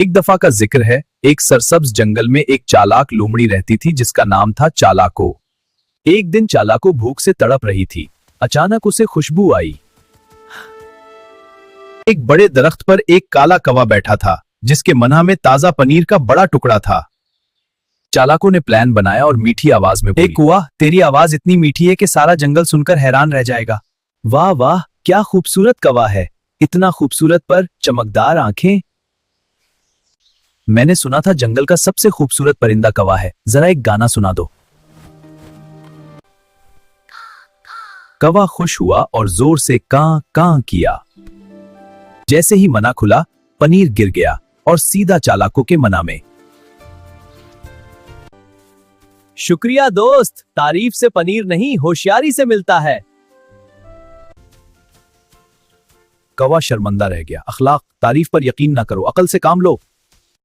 एक दफा का जिक्र है, एक सरसब्ज जंगल में एक चालाक लोमड़ी रहती थी जिसका नाम था चालाको। एक दिन चालाको भूख से तड़प रही थी। अचानक उसे खुशबू आई। एक बड़े दरख्त पर एक काला कौवा बैठा था जिसके मन्हा में ताजा पनीर का बड़ा टुकड़ा था। चालाको ने प्लान बनाया और मीठी आवाज में बोली, "ए कौवा, तेरी आवाज इतनी मीठी है कि सारा जंगल सुनकर हैरान रह जाएगा। वाह वाह, क्या खूबसूरत कौवा है, इतना खूबसूरत पर चमकदार आंखें। मैंने सुना था जंगल का सबसे खूबसूरत परिंदा कौवा है, जरा एक गाना सुना दो।" कौवा खुश हुआ और जोर से कां कां किया। जैसे ही मना खुला, पनीर गिर गया और सीधा चालाको के मना में। शुक्रिया दोस्त, तारीफ से पनीर नहीं होशियारी से मिलता है। कौवा शर्मिंदा रह गया। अखलाक, तारीफ पर यकीन ना करो, अकल से काम लो।